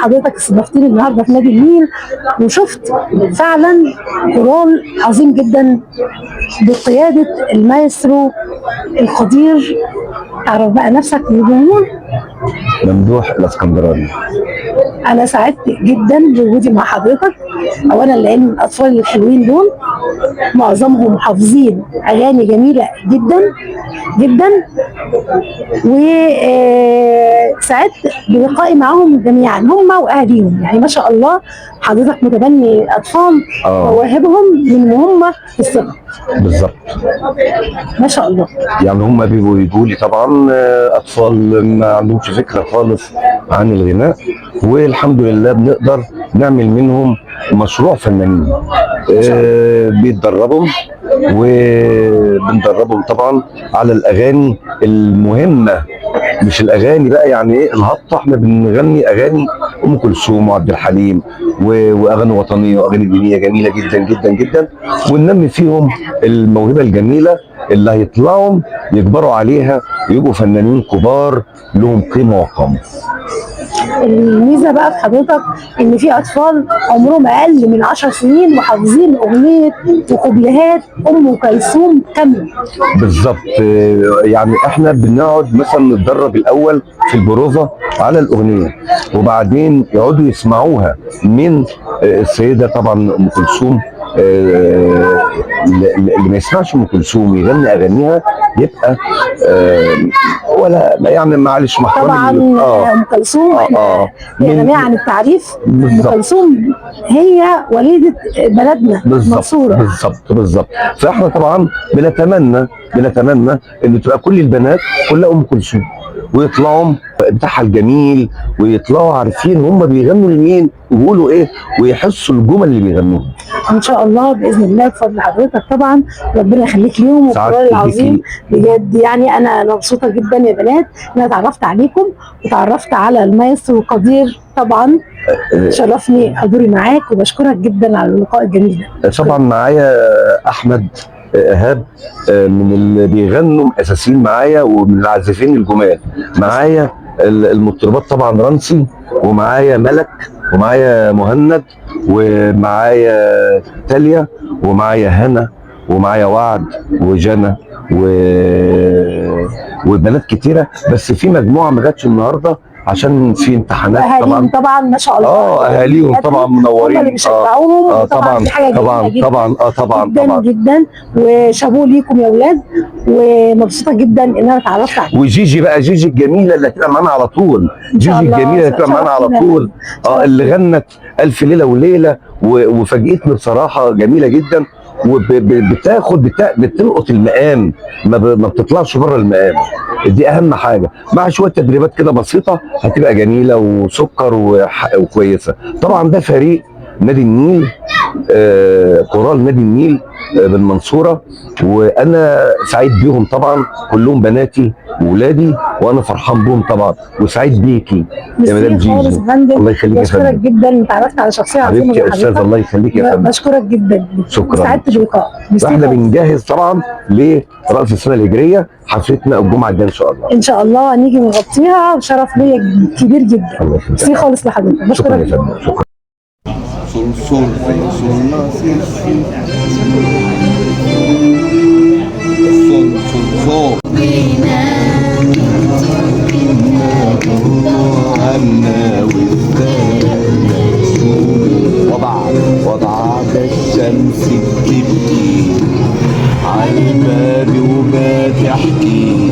حضرتك استضفتني النهارده في نادي النيل وشفت فعلا كورال عظيم جدا بقياده المايسترو القدير. تعرف بقى نفسك للجمهور. ممدوح الاسكندراني. انا سعدت جدا بوجودي مع حضرتك. اولا لان الاطفال الحلوين دول معظمهم حافظين اغاني جميله جدا جدا، وسعدت بلقائي معهم جميعا هم واهاليهم. يعني ما شاء الله حضرتك متبني الاطفال وواهبهم من وهم في الصغر. بالظبط ما شاء الله. يعني هم بيبقوا يجوا لي طبعا اطفال ما عندهمش فكره خالص عن الغناء، والحمد لله بنقدر نعمل منهم مشروع فنانين. بيتدربوا وبندربهم طبعا على الاغاني المهمه، مش الاغاني بقى يعني ايه الهابطه. احنا بنغني اغاني ام كلثوم وعبد الحليم واغاني وطنيه واغاني دينيه جميله جدا جدا جدا، وننمي فيهم الموهبه الجميله اللي هيطلعوا يكبروا عليها ويبقوا فنانين كبار لهم قيمه وقامه. الميزه بقى في حضرتك ان في اطفال عمرهم اقل من 10 سنين وحافظين اغنيه وكوبليهات ام كلثوم كامله. بالظبط. يعني احنا بنقعد مثلا نتدرب الاول في البروفه على الاغنيه، وبعدين يقعدوا يسمعوها من السيده طبعا ام كلثوم. اللي ما يسمعش ام كلثوم يغني اغانيها يبقى ولا يعني معلش محترم. طبعا ام كلثوم هي غنيه عن التعريف. ام كلثوم هي وليده بلدنا المنصوره. بالظبط. فاحنا طبعا بنتمنى ان تبقى كل البنات كلها ام كلثوم، ويطلعوا بتاعها الجميل، ويطلعوا عارفين هم بيغنوا لمين ويقولوا ايه، ويحسوا الجمل اللي بيغنوها ان شاء الله باذن الله بفضل حضرتك. طبعا ربنا يخليك ليهم والقرار العظيم بجد. يعني انا مبسوطه جدا يا بنات ان انا اتعرفت عليكم وتعرفت على المايسترو القدير. طبعا شرفني حضوري معاك وبشكرك جدا على اللقاء الجميل ده. طبعا معايا احمد ايهاب من اللي بيغنوا اساسيين معايا ومن العازفين الجمال. معايا المطربات طبعا رانسي، ومعايا ملك، ومعايا مهند، ومعايا تاليا، ومعايا هنا، ومعايا وعد وجنى وبنات كتيره. بس في مجموعه ما جاتش النهارده عشان في امتحانات. طبعا ما شاء الله اهاليهم طبعا منورين. هم اللي بيشجعوهم. طبعا دي حاجه طبعا جدا وشابوه ليكم يا اولاد. ومبسوطه جدا ان انا اتعرفت عليكم. وجيجي بقى، جيجي الجميله اللي هتبقى معانا على طول. جيجي الجميله اللي هتبقى معانا على طول. اللي غنت الف ليله وليله وفاجئتني بصراحه جميله جدا. بتلقط المقام، ما بتطلعش بره المقام. دي اهم حاجه، مع شويه تدريبات كده بسيطه هتبقى جميله وسكر وكويسه. طبعا ده فريق نادي النيل، كورال نادي النيل بالمنصوره، وانا سعيد بيهم طبعا. كلهم بناتي وولادي وانا فرحان بيهم طبعا، وسعيد بيكي يا مدام جيجي. الله يخليك يا فندم. بشكرك جدا، اتعرفت على شخصيه عظيمه حبيبتي يا استاذ. الله يخليك يا فندم. بشكرك جدا. شكرا. سعدت باللقاء. واحنا بنجهز طبعا لرأس السنه الهجريه، حفلتنا الجمعه الجايه ان شاء الله. ان شاء الله هنيجي نغطيها، وشرف ليا كبير جدا. ميرسي خالص لحضرتك. شكرا يا فندم. شكرا. Sol, nace sol. عنا وضعك الشمس بتبكي على الباب وما تحكي.